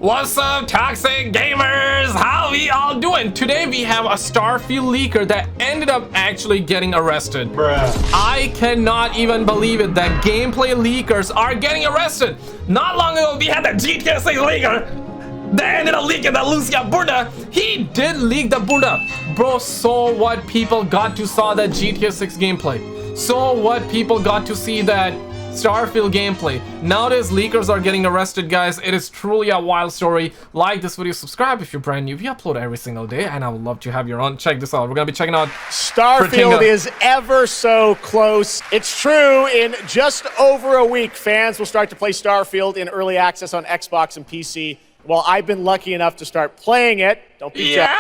What's up, toxic gamers? How we all doing? Today we have a Starfield leaker that ended up actually getting arrested. Bruh. I cannot even believe it that gameplay leakers are getting arrested. Not long ago we had the GTA 6 leaker that ended up leaking the Lucia Bunda. He did leak the Bunda. Bro, so what, people got to saw that GTA 6 gameplay. So what, people got to see that Starfield gameplay. Nowadays leakers are getting arrested, guys. It is truly a wild story. Like this video, subscribe if you're brand new. We upload every single day and I would love to have your own. Check this out. We're gonna be checking out Starfield is ever so close. It's true, in just over a week fans will start to play Starfield in early access on Xbox and PC. Well, I've been lucky enough to start playing it. Don't be jealous.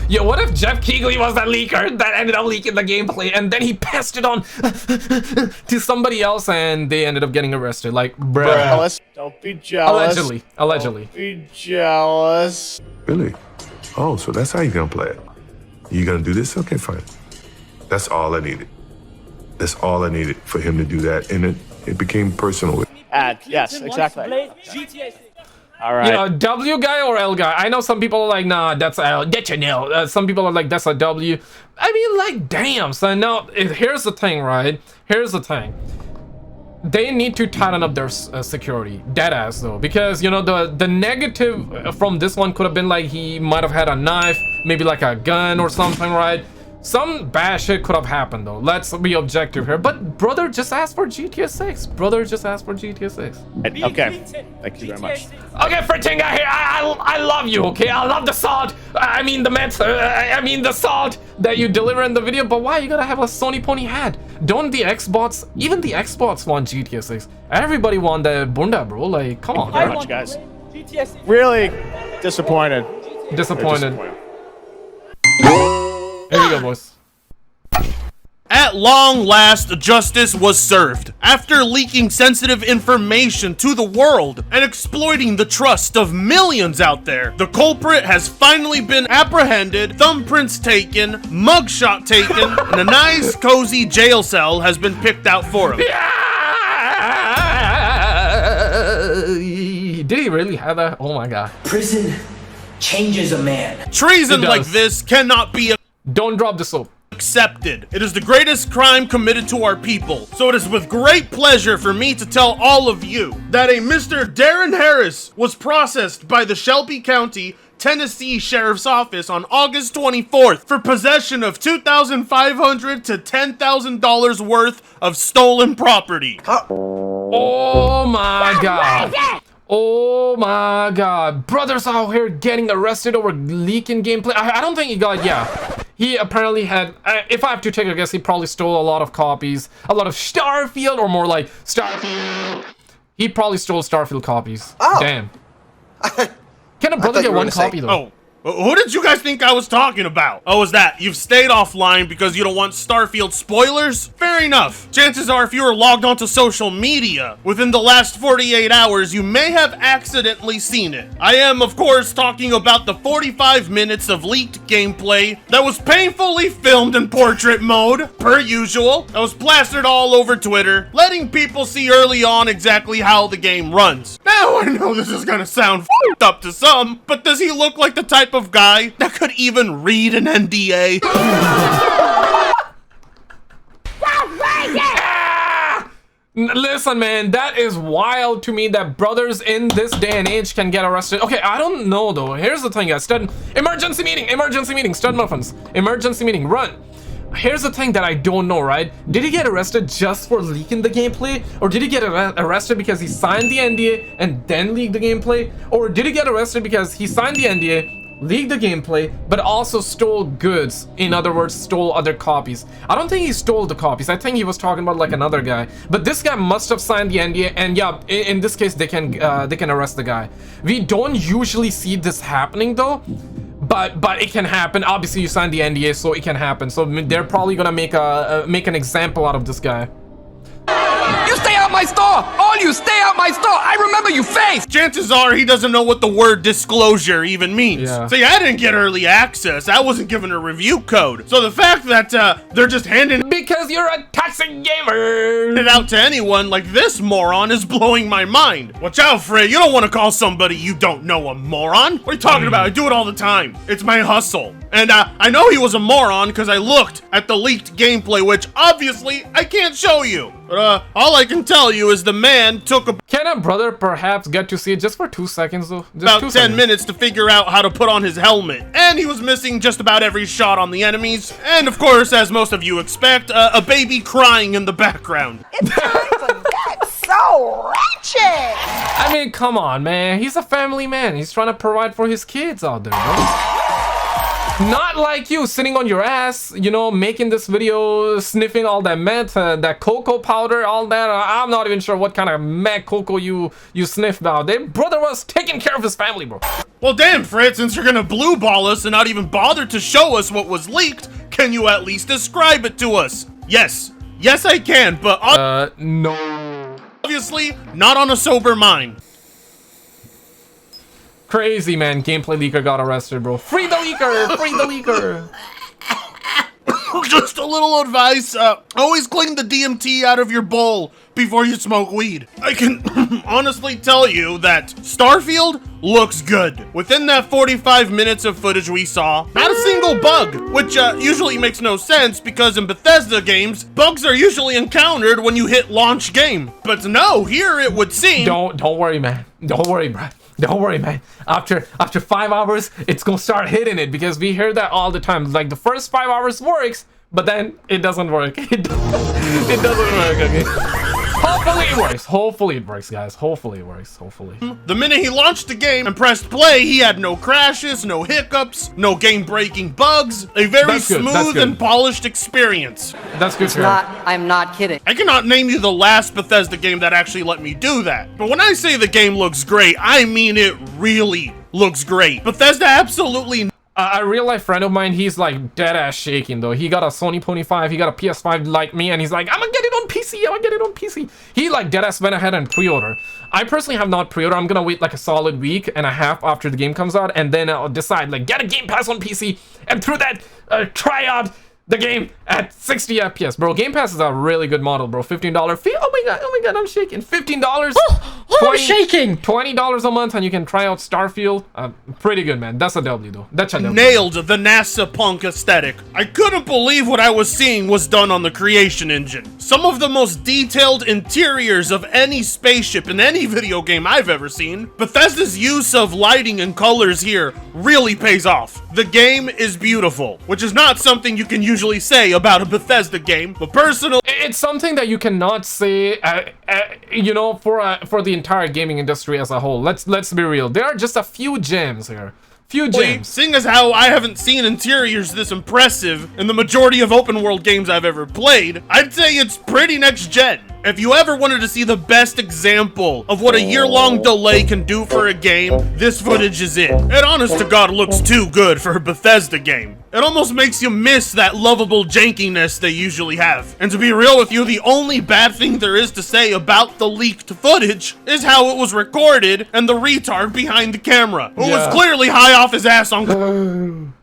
Yo, what if Jeff Keighley was that leaker that ended up leaking the gameplay and then he passed it on to somebody else and they ended up getting arrested? Like, bruh. Don't be jealous. Allegedly. Don't be jealous. Really? Oh, so that's how you're gonna play it. You gonna do this? Okay, fine. That's all I needed. That's all I needed for him to do that, and it became personal. Yes, exactly. All right. You know, W guy or L guy? I know some people are like, nah, that's L. Get your nail. Some people are like, that's a W. I mean, like, damn, son. Now, here's the thing, right? Here's the thing. They need to tighten up their security. Deadass, though. Because, you know, the negative from this one could have been like he might have had a knife, maybe like a gun or something, right? Some bad shit could have happened, though. Let's be objective here. But brother just asked for GTA 6. Brother just asked for GTA 6. Okay. Thank you very much. Okay, Fritinga here. I love you, okay? I love the salt. I mean the meth. I mean the salt that you deliver in the video. But why you gotta have a Sony Pony hat? Don't the Xbox, even the Xbox want GTA 6? Everybody want the Bunda, bro. Like, come on. Very much, guys. Really disappointed. Disappointed. Here we go, boys. At long last, justice was served. After leaking sensitive information to the world and exploiting the trust of millions out there, the culprit has finally been apprehended, thumbprints taken, mugshot taken, and a nice cozy jail cell has been picked out for him. Did he really have that? Oh my god. Prison changes a man. Treason like this cannot be Don't drop the soap. accepted. It is the greatest crime committed to our people. So it is with great pleasure for me to tell all of you that a Mr. Darren Harris was processed by the Shelby County, Tennessee Sheriff's Office on August 24th for possession of $2,500 to $10,000 worth of stolen property. Oh my god. Oh my god. Brothers out here getting arrested over leaking gameplay. I don't think he got, yeah. He apparently had, if I have to take a guess, he probably stole a lot of copies. A lot of Starfield, or more like Starfield. He probably stole Starfield copies. Oh. Damn. Can a brother get one copy though? Oh, who did you guys think I was talking about? Oh, is that you've stayed offline because you don't want Starfield spoilers? Fair enough. Chances are if you were logged onto social media within the last 48 hours, you may have accidentally seen it. I am, of course, talking about the 45 minutes of leaked gameplay that was painfully filmed in portrait mode, per usual, that was plastered all over Twitter, letting people see early on exactly how the game runs. Now, I know this is gonna sound f***ed up to some, but does he look like the type of guy that could even read an NDA? Listen, man, that is wild to me that brothers in this day and age can get arrested. Okay, I don't know though. Here's the thing, guys. Emergency meeting, stud muffins, emergency meeting, run. Here's the thing that I don't know, right? Did he get arrested just for leaking the gameplay? Or did he get arrested because he signed the NDA and then leaked the gameplay? Or did he get arrested because he signed the NDA, leaked the gameplay, but also stole goods? In other words, stole other copies. I don't think he stole the copies. I think he was talking about like another guy. But this guy must have signed the NDA, and yeah, in this case, they can arrest the guy. We don't usually see this happening though. But it can happen. Obviously, you signed the NDA, so it can happen. So they're probably gonna make an example out of this guy. You stay out my store! All you, stay out my store! I remember you face! Chances are he doesn't know what the word disclosure even means. Yeah. See, I didn't get early access. I wasn't given a review code. So the fact that they're just handing Because you're a toxic gamer! it out to anyone like this moron is blowing my mind. Watch out, Fred. You don't want to call somebody you don't know a moron. What are you talking about? I do it all the time. It's my hustle. And I know he was a moron because I looked at the leaked gameplay, which obviously I can't show you. But all I can tell you is the man took Can a brother perhaps get to see it just for 2 seconds though? Just about 2 10 seconds. minutes to figure out how to put on his helmet. And he was missing just about every shot on the enemies. And of course, as most of you expect, a baby crying in the background. It's time to get so ratchet. I mean, come on, man. He's a family man. He's trying to provide for his kids out there, bro. Not like you sitting on your ass, you know, making this video, sniffing all that meth, that cocoa powder, all that. I'm not even sure what kind of meth cocoa you sniffed out. Their brother was taking care of his family, bro. Well, damn, Fred, since you're gonna blue ball us and not even bother to show us what was leaked, can you at least describe it to us? Yes. Yes, I can, but No. obviously not on a sober mind. Crazy, man. Gameplay leaker got arrested, bro. Free the leaker! Free the leaker! Just a little advice, always clean the DMT out of your bowl before you smoke weed. I can honestly tell you that Starfield looks good. Within that 45 minutes of footage we saw, not a single bug, which usually makes no sense because in Bethesda games, bugs are usually encountered when you hit launch game. But no, here it would seem... Don't worry, man. Don't worry, bro. Don't worry, man. After 5 hours, it's gonna start hitting it because we hear that all the time. Like the first 5 hours works, but then it doesn't work. It doesn't work. Okay. Hopefully it works. Hopefully it works, guys. Hopefully it works. Hopefully. The minute he launched the game and pressed play, he had no crashes, no hiccups, no game-breaking bugs. A very That's good, that's smooth good. and polished experience. That's good. I'm not kidding. I cannot name you the last Bethesda game that actually let me do that. But when I say the game looks great, I mean it really looks great. Bethesda absolutely... A real life friend of mine, he's like dead ass shaking though. He got a Sony Pony 5, he got a PS5 like me, and he's like, I'm gonna get it on PC, I'm gonna get it on PC. He like dead ass went ahead and pre-order. I personally have not pre-ordered. I'm gonna wait like a solid week and a half after the game comes out, and then I'll decide like get a Game Pass on PC, and through that try out the game at 60 FPS, bro. Game Pass is a really good model, bro. $15 fee. Oh my god, I'm shaking. $15. I'm shaking. $20 a month, and you can try out Starfield. Pretty good, man. That's a W, though. That's a W. nailed the NASA punk aesthetic. I couldn't believe what I was seeing was done on the creation engine. Some of the most detailed interiors of any spaceship in any video game I've ever seen. Bethesda's use of lighting and colors here really pays off. The game is beautiful, which is not something you can usually say about a Bethesda game, but personally, It's something that you cannot say, you know, for the entire gaming industry as a whole. Let's be real. There are just a few gems here. Few gems. seeing as how I haven't seen interiors this impressive in the majority of open world games I've ever played, I'd say it's pretty next gen. If you ever wanted to see the best example of what a year-long delay can do for a game, this footage is it. It honest to God looks too good for a Bethesda game. It almost makes you miss that lovable jankiness they usually have. And to be real with you, the only bad thing there is to say about the leaked footage is how it was recorded and the retard behind the camera, who was clearly high off his ass on...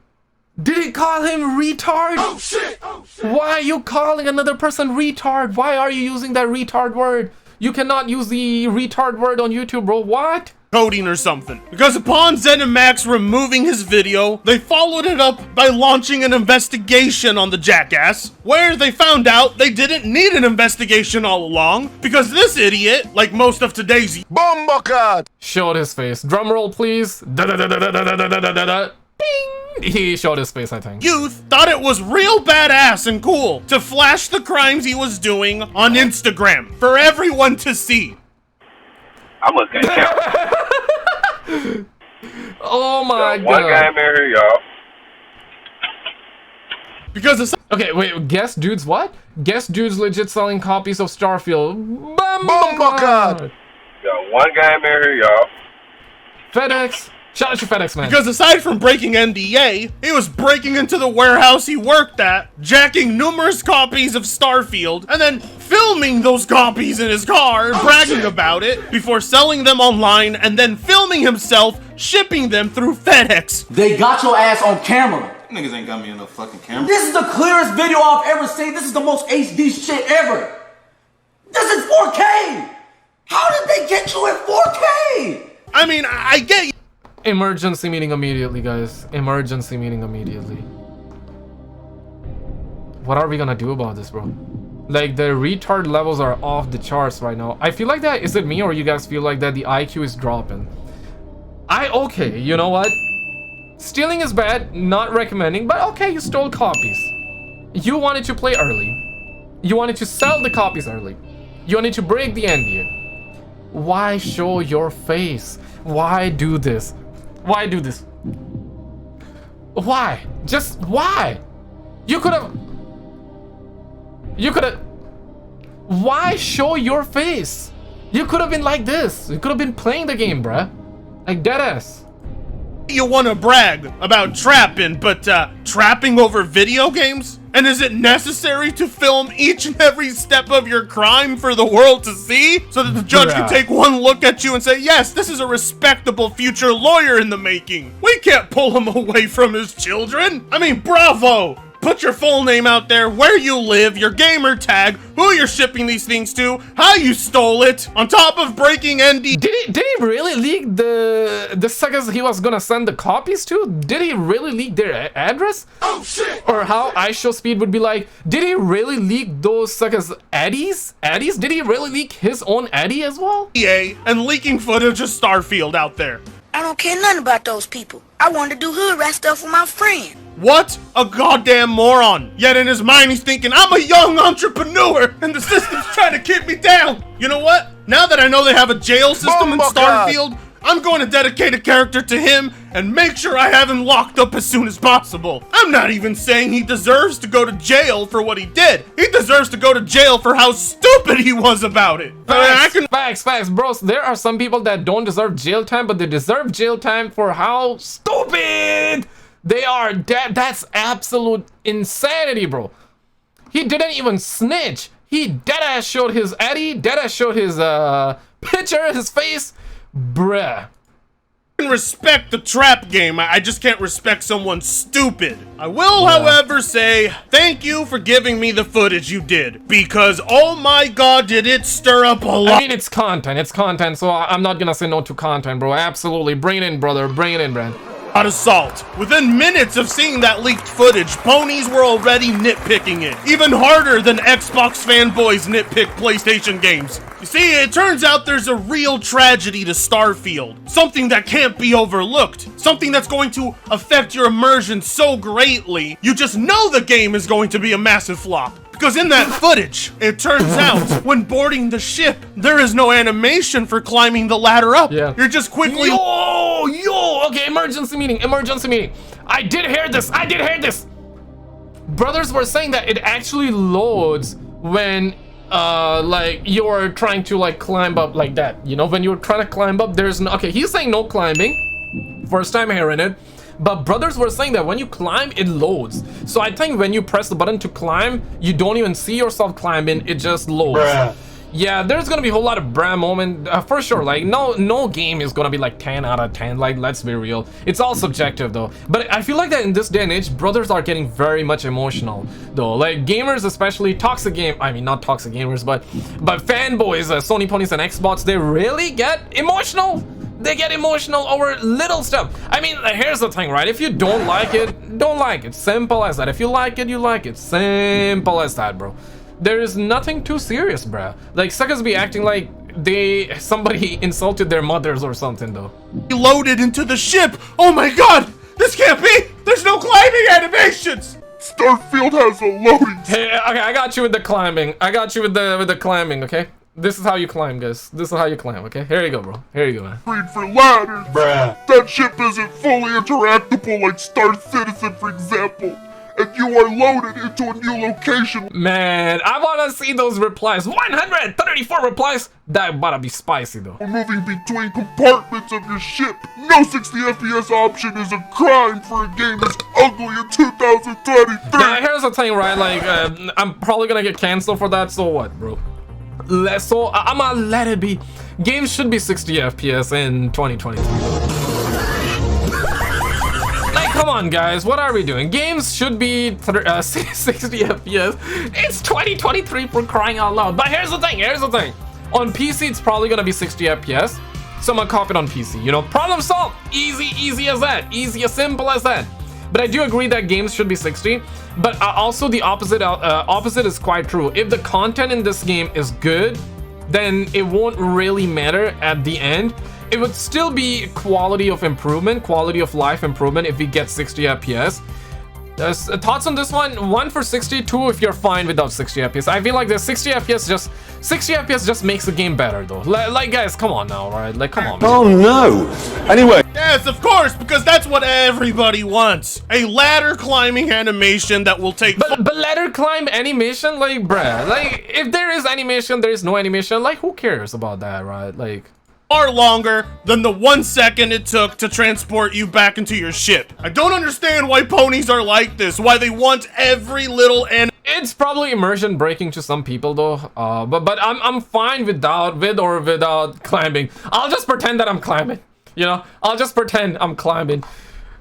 Did he call him retard? Oh shit! Oh shit! Why are you calling another person retard? Why are you using that retard word? You cannot use the retard word on YouTube, bro. What? Coding or something. Because upon ZeniMax removing his video, they followed it up by launching an investigation on the jackass, where they found out they didn't need an investigation all along, because this idiot, like most of today's Bumblecard! Showed his face. Drum roll, please. Da-da-da-da-da-da-da-da-da-da. Bing! He showed his face, I think. youth, thought it was real badass and cool to flash the crimes he was doing on Instagram for everyone to see. I'm looking at count. Oh my god. One guy married y'all. Because Okay, wait, guess dude's what? Guess dude's legit selling copies of Starfield. Bumblecard! Got one guy married y'all. FedEx. Shout out to FedEx, man. Because aside from breaking NDA, he was breaking into the warehouse he worked at, jacking numerous copies of Starfield, and then filming those copies in his car, bragging about it, before selling them online, and then filming himself shipping them through FedEx. They got your ass on camera. Niggas ain't got me in no fucking camera. This is the clearest video I've ever seen. This is the most HD shit ever. This is 4K. How did they get you in 4K? I mean, I get you. Emergency meeting immediately, guys. Emergency meeting immediately. What are we gonna do about this, bro? Like, the retard levels are off the charts right now. I feel like that, is it me or you guys feel like that the IQ is dropping? Okay, you know what? Stealing is bad, not recommending, but okay, you stole copies. You wanted to play early. You wanted to sell the copies early. You wanted to break the NDA. Why show your face? Why do this? Why do this? Why? Just why? You could have... Why show your face? You could have been like this. You could have been playing the game, bruh. Like deadass. You want to brag about trapping, but trapping over video games? And is it necessary to film each and every step of your crime for the world to see? So that the judge can take one look at you and say, yes, this is a respectable future lawyer in the making. We can't pull him away from his children. I mean, bravo. Put your full name out there, where you live, your gamer tag, who you're shipping these things to, how you stole it, on top of breaking ND. Did he really leak the suckers he was gonna send the copies to? Did he really leak their address? Oh shit! Or how IShowSpeed would be like, did he really leak those suckers Eddies? Did he really leak his own Eddie as well? EA and leaking footage of Starfield out there. I don't care nothing about those people. I wanted to do hood rat stuff with my friend. What a goddamn moron. Yet in his mind he's thinking, I'm a young entrepreneur and the system's trying to keep me down. You know what? Now that I know they have a jail system in Starfield, I'm going to dedicate a character to him and make sure I have him locked up as soon as possible. I'm not even saying he deserves to go to jail for what he did. He deserves to go to jail for how stupid he was about it. Facts, bros. There are some people that don't deserve jail time, but they deserve jail time for how stupid they are. That's absolute insanity, bro. He didn't even snitch. He deadass showed his Eddie, deadass showed his picture, his face. Bruh. I can respect the trap game. I just can't respect someone stupid. I will, however, say thank you for giving me the footage you did, because oh my god, did it stir up a lot. I mean, it's content, so I'm not gonna say no to content, bro. Absolutely, bring it in, brother, bring it in, Brad. Assault. Within minutes of seeing that leaked footage, ponies were already nitpicking it. Even harder than Xbox fanboys nitpick PlayStation games. You see, it turns out there's a real tragedy to Starfield. Something that can't be overlooked. Something that's going to affect your immersion so greatly, you just know the game is going to be a massive flop. Because in that footage, it turns out, when boarding the ship, there is no animation for climbing the ladder up. Yeah. You're just quickly... Yo, okay, emergency meeting. I did hear this. Brothers were saying that it actually loads when, like, you're trying to, like, climb up like that. You know, when you're trying to climb up, there's no... Okay, he's saying no climbing. First time hearing it. But brothers were saying that when you climb, it loads. So I think when you press the button to climb, you don't even see yourself climbing. It just loads. Bruh. Yeah, there's gonna be a whole lot of bruh moment for sure. Like no game is gonna be like 10 out of 10. Like, let's be real. It's all subjective though. But I feel like that in this day and age, brothers are getting very much emotional though. Like gamers, especially not toxic gamers, but fanboys, Sony ponies and Xbox, they really get emotional. They get emotional over little stuff. I mean, here's the thing, right? If you don't like it, don't like it. Simple as that. If you like it, you like it. Simple as that, bro. There is nothing too serious, bruh. Like, suckers be acting like somebody insulted their mothers or something, though. Loaded into the ship. Oh my god, this can't be. There's no climbing animations. Starfield has a loading. Hey, okay, I got you with the climbing. Okay? This is how you climb, guys. This is how you climb, okay? Here you go, bro. Here you go, man. Read for ladders. Bruh. That ship isn't fully interactable like Star Citizen, for example. And you are loaded into a new location. Man, I wanna see those replies. 134 replies. That better be spicy, though. Moving between compartments of your ship. No 60 FPS option is a crime for a game as Uncle, you're 2023. Now, here's the thing, right? Like, I'm probably gonna get canceled for that, so what, bro? So, I'm gonna let it be. Games should be 60 FPS in 2023. Like, come on, guys, what are we doing? Games should be 60 FPS. It's 2023 for crying out loud. But here's the thing, On PC, it's probably gonna be 60 FPS. So I'm gonna cop it on PC, you know? Problem solved. Easy as that. Easy, as simple as that. But I do agree that games should be 60. But also the opposite is quite true. If the content in this game is good, then it won't really matter at the end. It would still be quality of improvement, quality of life improvement if we get 60 FPS. Thoughts on this one? 1 for 60, 2 if you're fine without 60 FPS. I feel like the 60 FPS just makes the game better though. Like guys, come on now, right? Like come on. Man. Oh no. Anyway. Yes, of course, because that's what everybody wants. A ladder climbing animation that will take... But ladder climb animation? Like, bruh. Like, if there is animation, there is no animation. Like, who cares about that, right? Like... far longer than the 1 second it took to transport you back into your ship. I don't understand why ponies are like this, why they want every little It's probably immersion breaking to some people though, but I'm fine with or without climbing. I'll just pretend that I'm climbing, you know? I'll just pretend I'm climbing.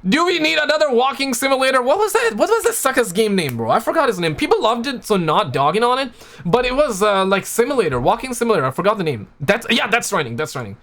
Do we need another walking simulator? What was that? What was the sucker's game name, bro? I forgot his name. People loved it, so not dogging on it. But it was like simulator, walking simulator. I forgot the name. That's Stranding.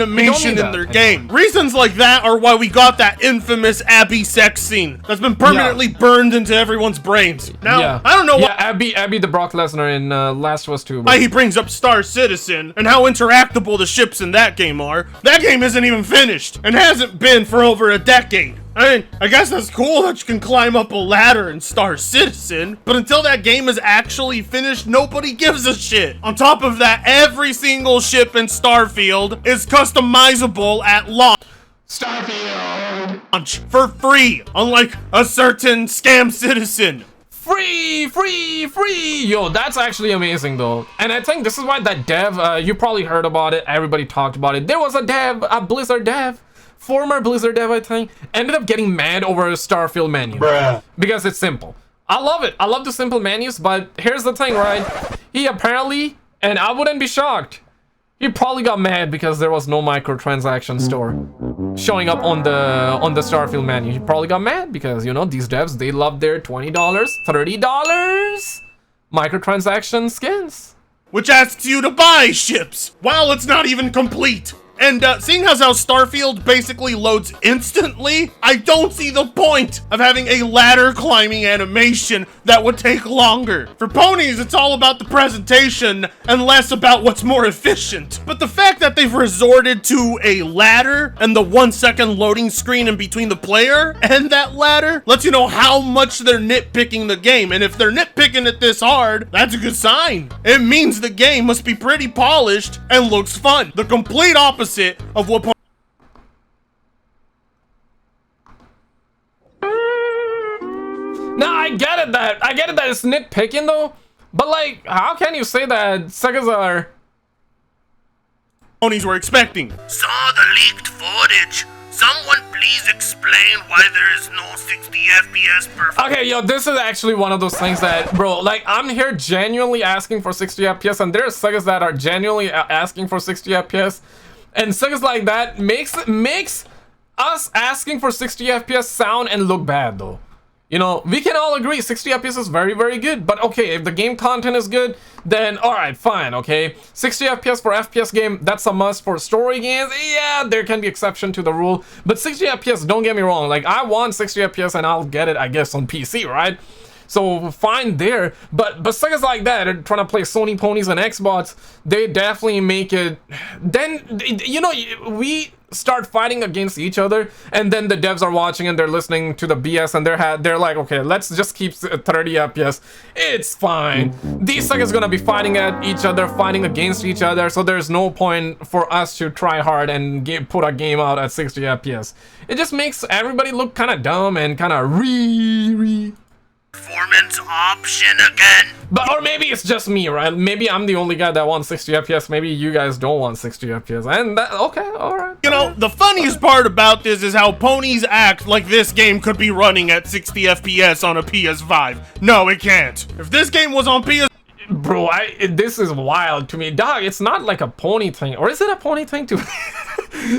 animation in their game. Reasons like that are why we got that infamous Abby sex scene that's been permanently burned into everyone's brains. Now, I don't know why Abby the Brock Lesnar in Last of Us 2. Why he brings up Star Citizen and how interactable the ships in that game are. That game isn't even finished and hasn't been for over a decade. I mean, I guess that's cool that you can climb up a ladder in Star Citizen, but until that game is actually finished, nobody gives a shit. On top of that, every single ship in Starfield is customizable at launch. Starfield! For free, unlike a certain scam citizen. Free! Yo, that's actually amazing though. And I think this is why that dev, you probably heard about it, everybody talked about it. There was a dev, a Blizzard dev, former Blizzard dev, I think, ended up getting mad over a Starfield menu. Bruh. Because it's simple. I love it. I love the simple menus, but here's the thing, right? He apparently, and I wouldn't be shocked, he probably got mad because there was no microtransaction store showing up on the Starfield menu. He probably got mad because, you know, these devs, they love their $20, $30 microtransaction skins. Which asks you to buy ships while it's not even complete. And seeing as how Starfield basically loads instantly, I don't see the point of having a ladder climbing animation that would take longer. For ponies, it's all about the presentation and less about what's more efficient. But the fact that they've resorted to a ladder and the 1 second loading screen in between the player and that ladder lets you know how much they're nitpicking the game. And if they're nitpicking it this hard, that's a good sign. It means the game must be pretty polished and looks fun. The complete opposite of what Now I get it that it's nitpicking though, but like, how can you say that Sega's are ponies were expecting? Saw the leaked footage. Someone please explain why there is no 60 FPS per. Okay, yo, this is actually one of those things that, bro, like, I'm here genuinely asking for 60 FPS, and there are Segas that are genuinely asking for 60 FPS. And Segas like that makes us asking for 60 FPS sound and look bad though. You know, we can all agree 60 FPS is very, very good. But okay, if the game content is good, then alright, fine, okay. 60 FPS for FPS game, that's a must. For story games, yeah, there can be exception to the rule. But 60 FPS, don't get me wrong, like, I want 60 FPS and I'll get it, I guess, on PC, right? So fine there, but Sega's like that, they're trying to play Sony ponies and Xbox, they definitely make it. Then, you know, we start fighting against each other, and then the devs are watching and they're listening to the BS, and they're like, okay, let's just keep 30 FPS. It's fine. These Sega's gonna be fighting at each other, fighting against each other, so there's no point for us to try hard and put a game out at 60 FPS. It just makes everybody look kind of dumb and kind of performance option again. But or maybe it's just me, right? Maybe I'm the only guy that wants 60 FPS. Maybe you guys don't want 60 FPS. And that, okay, all right. You know, the funniest part about this is how ponies act like this game could be running at 60 FPS on a PS5. No, it can't. If this game was on PS... Bro, this is wild to me. Dog, it's not like a pony thing. Or is it a pony thing to...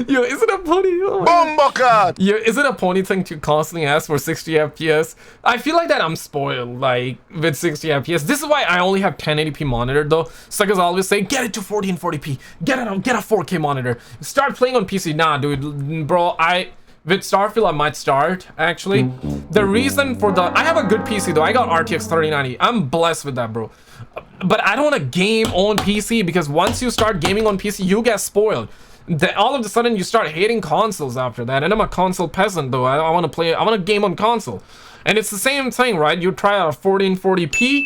Yo, is it a pony? Oh, yo, is it a pony thing to constantly ask for 60 FPS? I feel like that I'm spoiled, like, with 60 FPS. This is why I only have 1080p monitor, though. Suckers always say, get it to 1440p. Get a 4K monitor. Start playing on PC. Nah, dude, bro, with Starfield, I might start, actually. The reason for I have a good PC, though. I got RTX 3090. I'm blessed with that, bro. But I don't want to game on PC, because once you start gaming on PC, you get spoiled. All of a sudden, you start hating consoles after that. And I'm a console peasant, though. I want to game on console. And it's the same thing, right? You try a 1440p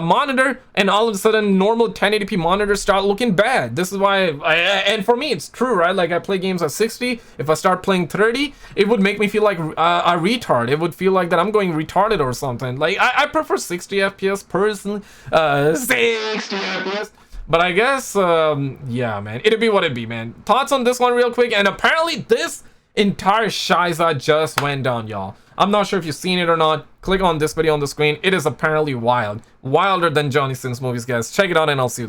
monitor, and all of a sudden normal 1080p monitors start looking bad. This is why and for me it's true, right? Like, I play games at 60. If I start playing 30, it would make me feel like a retard. It would feel like that I'm going retarded or something. Like, I prefer 60 FPS personally. 60 FPS. But I guess yeah, man, it'd be what it be, man. Thoughts on this one real quick? And apparently this entire shiza just went down, y'all. I'm not sure if you've seen it or not. Click on this video on the screen. It is apparently wild. Wilder than Johnny Sins movies, guys. Check it out, and I'll see you.